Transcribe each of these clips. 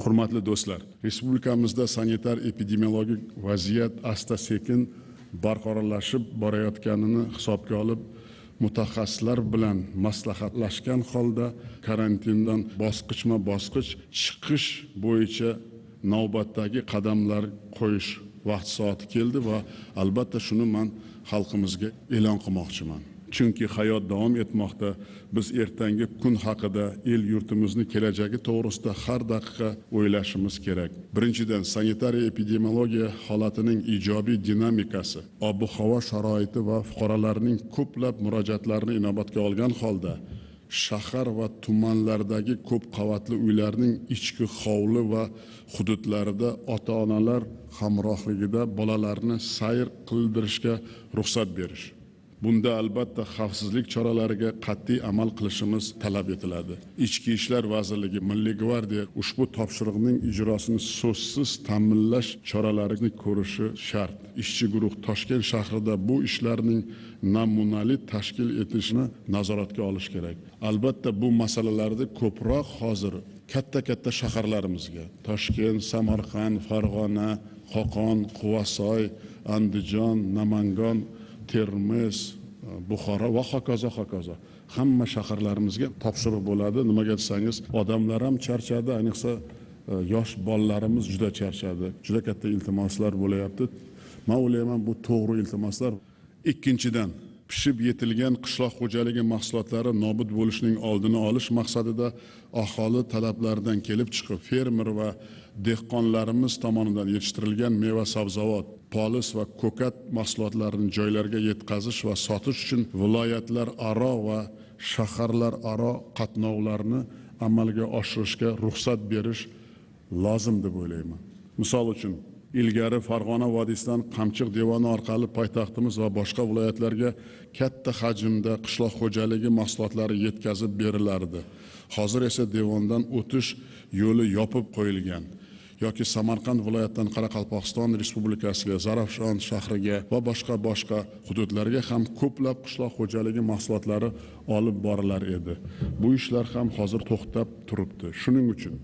Hurmatli do'stlar, respublikamizda sanitar-epidemiologik vaziyat asta-sekin barqarorlashib borayotganini hisobga olib, mutaxassislar bilan maslahatlashgan holda karantindan bosqichma-bosqich chiqish bo'yicha navbatdagi qadamlar qo'yish vaqt soati keldi va albatta shuni men xalqimizga e'lon qilmoqchiman. Chunki hayot davom etmoqda. Biz ertangi kun haqida, el yurtimizni kelajagi to'g'risida har daqiqa o'ylashimiz kerak. Birinchidan, sanitariya epidemiologiya holatining ijobiy dinamikasi, ob-havo sharoiti va fuqarolarning ko'plab murojaatlarini inobatga olgan holda shahar va tumanlardagi ko'p qavatli uylarning ichki hovli va hududlarida ota-onalar hamrohligida bolalarni sayr qildirishga ruxsat berish. Bunda albatta xavfsizlik choralariga qat'iy amal qilishimiz talab etiladi. Ichki ishlar vazirligi, Milliy gvardiya ushbu topshiriqning ijrosini so'zsiz ta'minlash choralarini ko'rishi shart. Ishchi guruh Toshkent shahrida bu ishlarning namunali tashkil etishini nazoratga olish kerak. Albatta bu masalalarni ko'proq hozir katta shaharlarimizga, Toshkent, Samarqand, Farg'ona, Qo'qon, Quvasoy, Andijon, Namangan, Termiz, Buxoro va hokazo. Hamma shaharlarimizga topshiriq bo'ladi. Nimaga desangiz, odamlar ham charchadi, ayniqsa yosh bolalarimiz juda charchadi. Juda katta iltimoslar bo'layapti. Men o'ylayman, bu to'g'ri iltimoslar. Ikkinchidan, pishib yetilgan qishloq xo'jaligi mahsulotlari nobud bo'lishining oldini olish maqsadida aholi talablaridan kelib chiqib, fermer va dehqonlarimiz tomonidan yetishtirilgan meva-sabzavot, polis va ko'kat mahsulotlarini joylarga yetkazish va sotish uchun viloyatlar aro va shaharlar aro qatnovlarni amalga oshirishga ruxsat berish lozim deb o'ylayman. Misol uchun, ilgari Farg'ona vodiysidan Qamchiq devoni orqali poytaxtimiz va boshqa viloyatlarga katta hajmda qishloq xo'jaligi mahsulotlari yetkazib berilardi. Hozir esa devondan o'tish yo'li yopib qo'yilgan. Yoki Samarqand viloyatidan Qoraqalpog'iston Respublikasiga, Zarafshon shahriga va boshqa hududlarga ham ko'plab qishloq xo'jaligi mahsulotlari olib borilar edi. Bu ishlar ham hozir to'xtab turibdi. Shuning uchun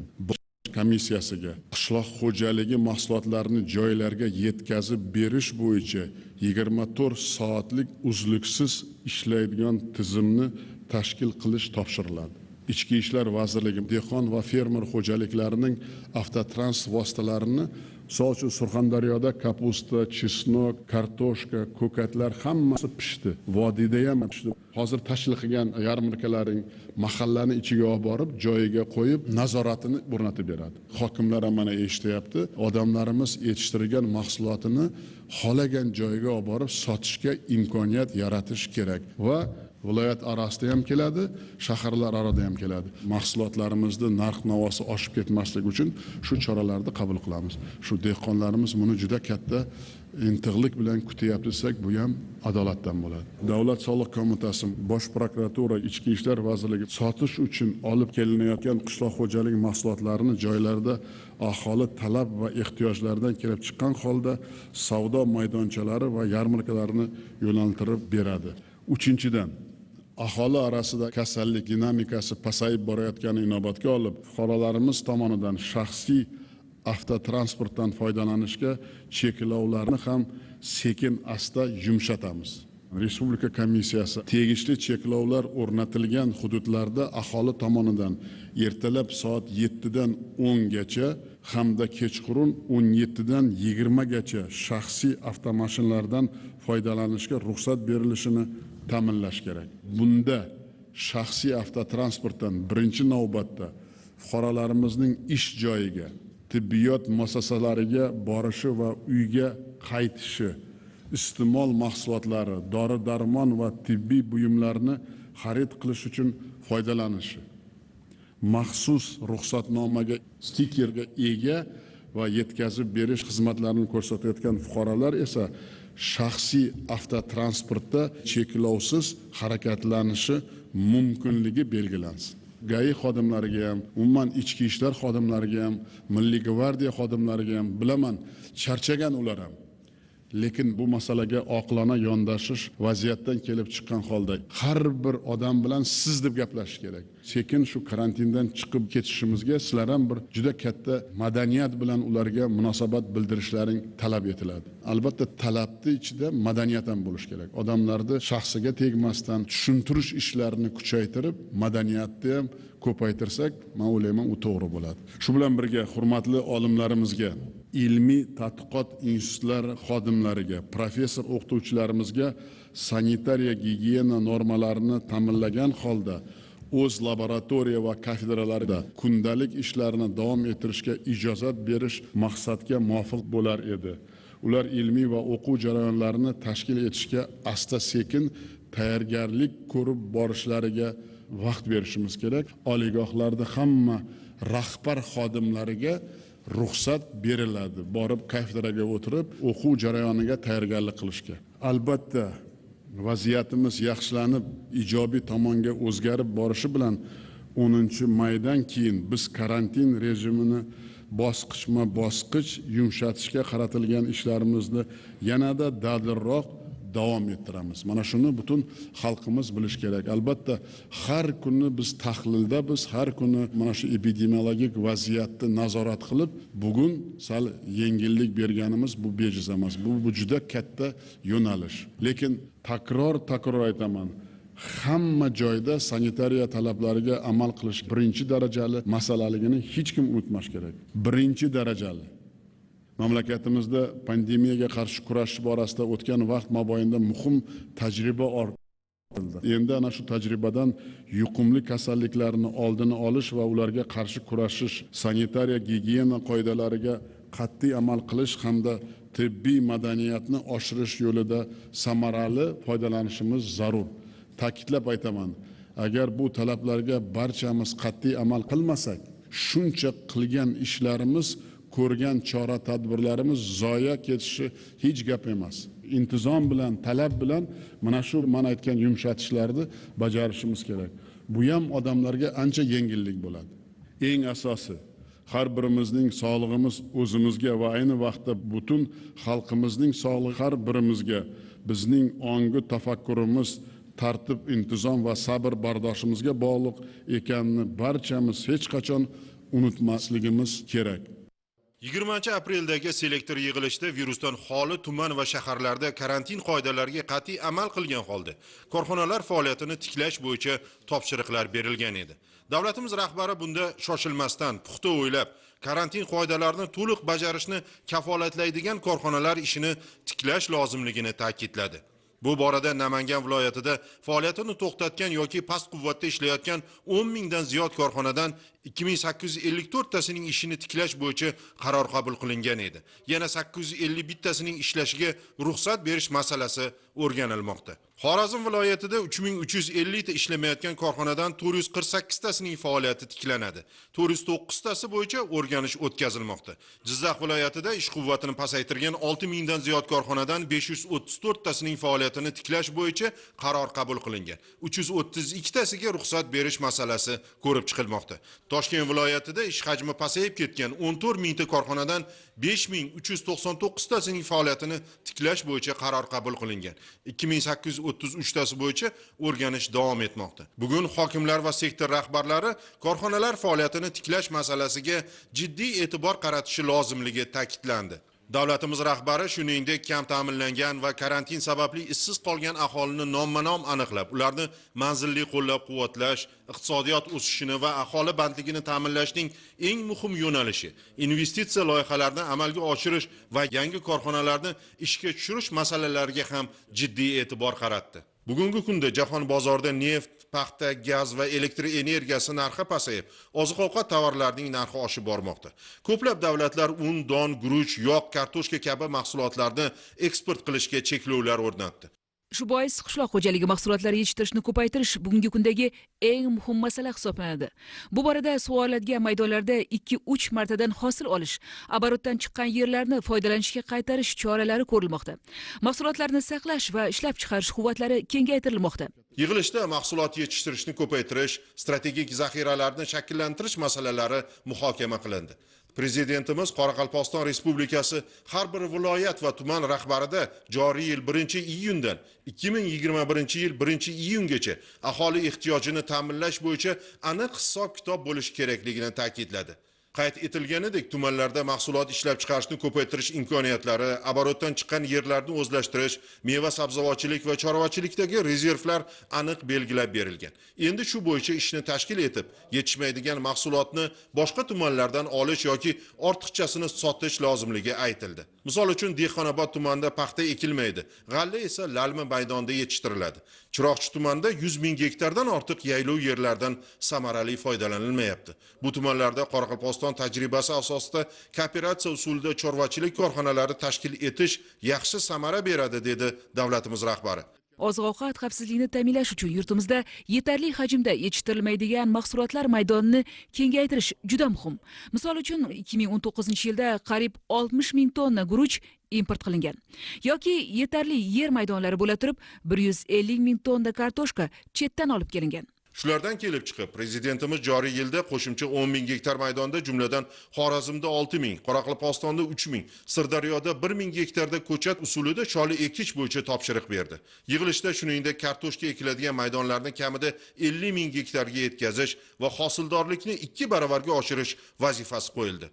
komissiyasiga qishloq xo'jaligi mahsulotlarini joylarga yetkazib berish bo'yicha 24 soatlik uzluksiz ishlaydigan tizimni tashkil qilish topshiriladi. Ichki ishlar vazirligi dehqon va fermer xo'jaliklarining avtotrans vositalarini, misol uchun Surxondaryoda kapusta, chesnok, kartoshka, ko'katlar hammasi pishdi. Vodiyda ham pishdi. Hozir tashkil qilgan yarmarkalaring mahallani ichiga olib borib, joyiga qo'yib, nazoratini o'rnatib beradi. Hokimlar ham mana eshityapti. Odamlarimiz yetishtirgan mahsulotini xohlagan joyga olib borib sotishga imkoniyat yaratish kerak va viloyat orasida ham keladi, shaharlar orasida ham keladi. Mahsulotlarimizni narx-navosi oshib ketmasligi uchun shu choralarni qabul qilamiz. Shu dehqonlarimiz buni juda katta intiqlik bilan kutyapti desak, bu ham adolatdan bo'ladi. Davlat soliq qo'mitasi, Bosh prokuratura, Ichki ishlar vazirligi sotish uchun olib kelinayotgan qishloq xo'jaligi mahsulotlarini joylarda aholi talab va ehtiyojlaridan kelib chiqqan holda savdo maydonchalari va yarmarkalarni yo'naltirib beradi. Uchinchidan, aholi orasida kasallik dinamikasi pasayib borayotganini inobatga olib, fuqarolarimiz tomonidan shaxsiy avtotransportdan foydalanishga cheklovlarni ham sekin-asta yumshatamiz. Respublika komissiyasi tegishli cheklovlar o'rnatilgan hududlarda aholi tomonidan ertalab soat 7 dan 10 gacha hamda kechqurun 17 dan 20 gacha shaxsiy avtomashinalardan foydalanishga ruxsat berilishini ta'minlash kerak. Bunda shaxsiy avtotransportdan birinchi navbatda fuqarolarimizning ish joyiga, tibbiyot muassasalariga borishi va uyga qaytishi, iste'mol mahsulotlari, dori-darmon va tibbiy buyumlarni xarid qilish uchun foydalanishi, maxsus ruxsatnomaga stikerga ega va yetkazib berish xizmatlarini ko'rsatayotgan fuqarolar esa shaxsiy avtotransportda cheklovsiz harakatlanishi mumkinligi belgilansin. GAI xodimlariga ham, umuman ichki ishlar xodimlariga ham, Milliy gvardiya xodimlariga ham bilaman, charchagan ular ham. Lekin bu masalaga oqilona yondashish vaziyatdan kelib chiqqan holda har bir odam bilan siz deb gaplashish kerak. Sekin shu karantindan chiqib ketishimizga sizlar ham bir juda katta madaniyat bilan ularga munosabat bildirishlaring talab etiladi. Albatta talabning ichida madaniyat ham bo'lish kerak. Odamlarni shaxsiga tegmasdan tushuntirish ishlarini kuchaytirib, madaniyatni ham ko'paytirsak, men o'ylayman, u to'g'ri bo'ladi. Shu bilan birga hurmatli olimlarimizga, ilmiy tadqiqot institutlari xodimlariga, professor o'qituvchilarimizga sanitariya gigiyena normalarini ta'minlagan holda o'z laboratoriya va kafedralarida kundalik ishlarini davom ettirishga ijozat berish maqsadga muvofiq bo'lar edi. Ular ilmiy va o'quv jarayonlarini tashkil etishga asta-sekin tayyorgarlik ko'rib borishlariga vaqt berishimiz kerak. Oliygohlarda hamma rahbar xodimlariga ruxsat beriladi. Borib kafedraga o'tirib, o'quv jarayoniga tayyorgarlik qilishga. Albatta, vaziyatimiz yaxshilanib, ijobiy tomonga o'zgarib borishi bilan 10-maydan keyin biz karantin rejimini bosqichma-bosqich yumshatishga qaratilgan ishlarimizni yanada dadilroq davom ettiramiz. Mana shuni butun xalqimiz bilish kerak. Albatta, har kuni biz tahlilda, biz har kuni mana shu epidemiologik vaziyatni nazorat qilib, bugun sal yengillik berganimiz bu bejiz emas. Bu juda katta yo'nalish. Lekin takror aytaman, hamma joyda sanitariya talablariga amal qilish birinchi darajali masalaligini hech kim unutmash kerak. Birinchi darajali. Mamlakatimizda pandemiyaga qarshi kurashish borasida o'tgan vaqt mobaynida muhim tajriba ortildi. Endi ana shu tajribadan yuqumli kasalliklarni oldini olish va ularga qarshi kurashish, sanitariya gigiyena qoidalariga qat'iy amal qilish hamda tibbiy madaniyatni oshirish yo'lida samarali foydalanishimiz zarur. Ta'kidlab aytaman, agar bu talablarga barchamiz qat'iy amal qilmasak, shuncha qilgan ishlarimiz, ko'rgan chora tadbirlarimiz zoya ketishi hech gap emas. Intizom bilan, talab bilan mana shu men aytgan yumshatishlarni bajarishimiz kerak. Bu ham odamlarga ancha yengillik bo'ladi. Eng asosi, har birimizning sog'lig'imiz o'zimizga va ayni vaqtda butun xalqimizning sog'lig'i har birimizga, bizning ongi tafakkurimiz, tartib, intizom va sabr bardoshimizga bog'liq ekanini barchamiz hech qachon unutmasligimiz kerak. 20-apreldagi selektor yig'ilishida virusdan xoli tuman va shaharlarda karantin qoidalariga qat'iy amal qilgan holda korxonalar faoliyatini tiklash bo'yicha topshiriqlar berilgan edi. Davlatimiz rahbari bunda shoshilmasdan, puxta o'ylab, karantin qoidalarini to'liq bajarishni kafolatlaydigan korxonalar ishini tiklash lozimligini ta'kidladi. Bu borada Namangan viloyatida faoliyatini to'xtatgan yoki past quvvatda ishlayotgan 10 mingdan ziyod korxonadan 2854 tasining ishini tiklash bo'yicha qaror qabul qilingan edi. Yana 851 tasining ishlashiga ruxsat berish masalasi o'rganilmoqda. Xorazm viloyatida 3350 ta ishlamayotgan korxonadan 448 tasining faoliyati tiklanadi. 409 tasi bo'yicha o'rganish o'tkazilmoqda. Jizzax viloyatida ish quvvatini pasaytirgan 6000 dan ziyod korxonadan 534 tasining faoliyatini tiklash bo'yicha qaror qabul qilingan. 332 tasiga ruxsat berish masalasi ko'rib chiqilmoqda. Toshkent viloyatida ish hajmi pasayib ketgan 14 mingta korxonadan 5399 tasining faoliyatini tiklash bo'yicha qaror qabul qilingan. 2833 tasi bo'yicha o'rganish davom etmoqda. Bugun hokimlar va sektor rahbarlari korxonalar faoliyatini tiklash masalasiga jiddiy e'tibor qaratishi lozimligi ta'kidlandi. Davlatimiz rahbari shuningdek kam ta'minlangan va karantin sababli ishsiz qolgan aholini nomma-nom aniqlab, ularni manzilli qo'llab-quvvatlash, iqtisodiyot o'sishini va aholi bandligini ta'minlashning eng muhim yo'nalishi investitsiya loyihalarini amalga oshirish va yangi korxonalarni ishga tushirish masalalariga ham jiddiy e'tibor qaratdi. Bugungi kunda jahon bozorida neft, paxta, gaz va elektr energiyasi narxi pasayib, oziq-ovqat tovarlarining narxi oshib bormoqda. Ko'plab davlatlar un, don, guruch, yog', kartoshka kabi mahsulotlarni eksport qilishga cheklovlar o'rnatdi. Shu bois qishloq xo'jaligi mahsulotlari yetishtirishni ko'paytirish bugungi kundagi eng muhim masala hisoblanadi. Bu borada sug'oriladigan maydonlarda 2-3 martadan hosil olish, oborotdan chiqqan yerlarni foydalanishga qaytarish choralari ko'rilmoqda. Mahsulotlarni saqlash va ishlab chiqarish quvvatlari kengaytirilmoqda. Yig'ilishda mahsulot yetishtirishni ko'paytirish, strategik zaxiralarni shakllantirish masalalari muhokama qilindi. Prezidentimiz Qoraqalpog'iston Respublikasi har bir viloyat va tuman rahbarida joriy yil 1-iyundan 2021 yil 1-iyungacha aholi ehtiyojini ta'minlash bo'yicha aniq hisob-kitob bo'lishi kerakligini ta'kidladi. Qayd etilganidek, tumanlarda mahsulot ishlab chiqarishni ko'paytirish imkoniyatlari, oborotdan chiqqan yerlarni o'zlashtirish, meva-sabzavotchilik va chorvachilikdagi rezervlar aniq belgilab berilgan. Endi shu bo'yicha ishni tashkil etib, yetishmaydigan mahsulotni boshqa tumanlardan olish yoki ortiqchasini sotish lozimligi aytildi. Misol uchun, Dehqonobod tumanida paxta ekilmaydi, g'alla esa Lalma maydonida yetishtiriladi. Chiroqchi tumanida 100 ming gektardan ortiq yaylov yerlardan samarali foydalanilmayapti. Bu tumanlarda Qoraqalpog'iston tajribasi asosida kooperatsiya usulida chorvachilik korxonalari tashkil etish yaxshi samara beradi, dedi davlatimiz rahbari. Oziq-ovqat xavfsizligini ta'minlash uchun yurtimizda yetarli hajmda yetishtirilmaydigan mahsulotlar maydonini kengaytirish juda muhim. Misol uchun, 2019-yilda qariyb 60 ming tonna guruch import qilingan. Yoki yetarli yer maydonlari bo'la turib 150 ming tonna kartoshka chetdan olib kelingan. Shulardan kelib chiqib, prezidentimiz joriy yilda qo'shimcha 10 ming gektar maydonda, jumladan Xorazmda 6 ming, Qoraqalpog'istonda 3 ming, Sirdaryoda 1 ming gektarda ko'chat usulida choli ekish bo'yicha topshiriq berdi. Yig'ilishda shuningdek kartoshka ekiladigan maydonlarni kamida 50 ming gektarga yetkazish va hosildorlikni 2 baravarga oshirish vazifasi qo'yildi.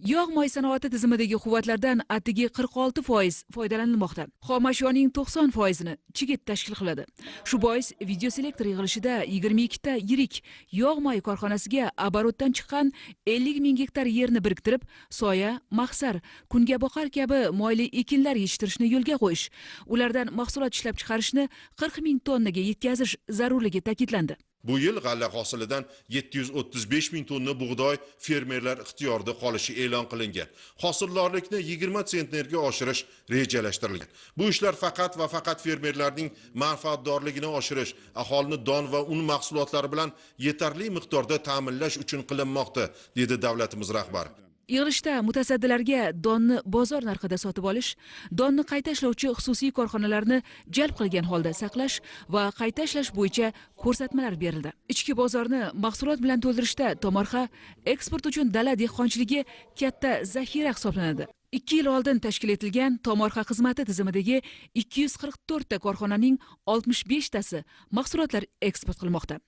Yog' moy sanoati tizimidagi quvvatlardan atigi 46% foydalanilmoqda. Xomashyoning 90%ni chigit tashkil qiladi. Shu bois videoselektor yig'ilishida 22 ta yirik yog' moy korxonasiga oborotdan chiqqan 50 ming gektar yerni biriktirib, soya, mahsar, kungaboqar kabi moyli ekinlar yetishtirishni yo'lga qo'yish, ulardan mahsulot ishlab chiqarishni 40 ming tonnaga yetkazish zarurligi ta'kidlandi. Bu yil g'alla hosilidan 735 ming tonna bug'doy fermerlar ixtiyorida qolishi e'lon qilingan. Hosildorlikni 20 sentnerga oshirish rejalashtirilgan. Bu ishlar faqat va faqat fermerlarning manfaatdorligini oshirish, aholini don va un mahsulotlari bilan yetarli miqdorda ta'minlash uchun qilinmoqda, dedi davlatimiz rahbari. Yig'ilishda mutasaddilarga donni bozor narxida sotib olish, donni qayta ishlovchi xususiy korxonalarni jalb qilgan holda saqlash va qayta ishlash bo'yicha ko'rsatmalar berildi. Ichki bozorni mahsulot bilan to'ldirishda tomorqa eksport uchun dala dehqonchiligi katta zaxira hisoblanadi. 2 yil oldin tashkil etilgan tomorqa xizmati tizimidagi 244 ta korxonaning 65 tasi mahsulotlar eksport qilmoqda.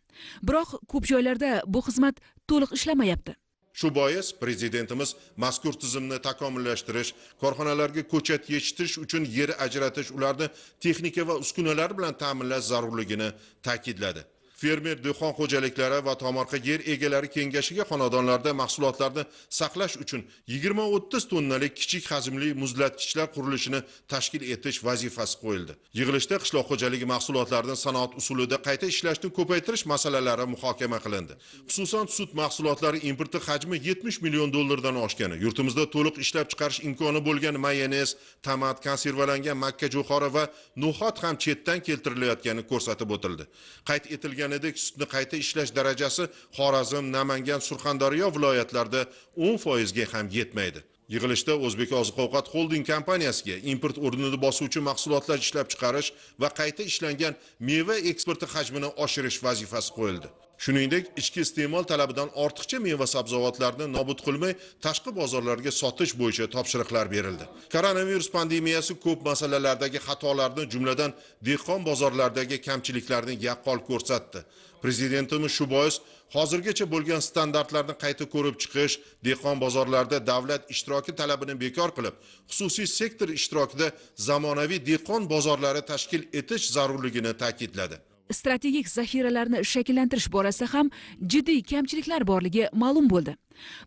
Biroq ko'p joylarda bu xizmat to'liq ishlamayapti. Shu bois prezidentimiz mazkur tizimni takomillashtirish, korxonalarga ko'chat yetishtirish uchun yer ajratish, ularni texnika va uskunalar bilan ta'minlash zarurligini ta'kidladi. Fermer dehqon xo'jaliklari va tomorqa yer egalari kengashiga xonadonlarda mahsulotlarni saqlash uchun 20-30 tonnalik kichik hajmli muzlatgichlar qurilishini tashkil etish vazifasi qo'yildi. Yig'ilishda qishloq xo'jaligi mahsulotlarini sanoat usulida qayta ishlashni ko'paytirish masalalari muhokama qilindi. Xususan, sut mahsulotlari importi hajmi 70 million dollardan oshgani, yurtimizda to'liq ishlab chiqarish imkoni bo'lgan mayonez, tomat, konservalangan makka jo'xori va no'xat ham chetdan keltirilayotgani ko'rsatib o'tildi. Qayd etilgan sutni qayta ishlash darajasi Xorazm, Namangan, Surxondaryo viloyatlarida 10% ga ham yetmaydi. Yig'ilishda O'zbek oziq-ovqat xolding kompaniyasiga import o'rnini bosuvchi mahsulotlar ishlab chiqarish va qayta ishlangan meva eksporti hajmini oshirish vazifasi qo'yildi. Shuningdek, ichki iste'mol talabidan ortiqcha meva-sabzavotlarni nobud qilmay, tashqi bozorlarga sotish bo'yicha topshiriqlar berildi. Koronavirus pandemiyasi ko'p masalalardagi xatolarni, jumladan dehqon bozorlardagi kamchiliklarni yaqqol ko'rsatdi. Prezidentimiz shu bois hozirgacha bo'lgan standartlarni qayta ko'rib chiqish, dehqon bozorlarda davlat ishtiroki talabini bekor qilib, xususiy sektor ishtirokida zamonaviy dehqon bozorlari tashkil etish zarurligini ta'kidladi. Strategik zaxiralarni shakllantirish borasida ham jiddiy kamchiliklar borligi ma'lum bo'ldi.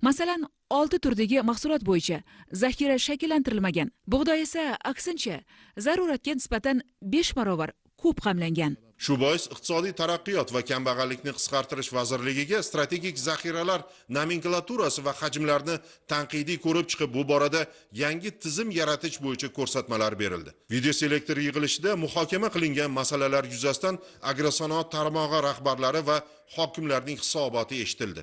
Masalan, 6 turdagi mahsulot bo'yicha zaxira shakllantirilmagan. Bug'doy esa aksincha zaruratga nisbatan 5 barobar ko'p qamlangan. Shu bois iqtisodiy taraqqiyot va kambag'allikni qisqartirish vazirligiga strategik zaxiralar nomenklaturasi va hajmlarini tanqidiy ko'rib chiqib, bu borada yangi tizim yaratish bo'yicha ko'rsatmalar berildi. Videoselektor yig'ilishida muhokama qilingan masalalar yuzasidan agrosanoat tarmog'i rahbarlari va hokimlarning hisoboti eshitildi.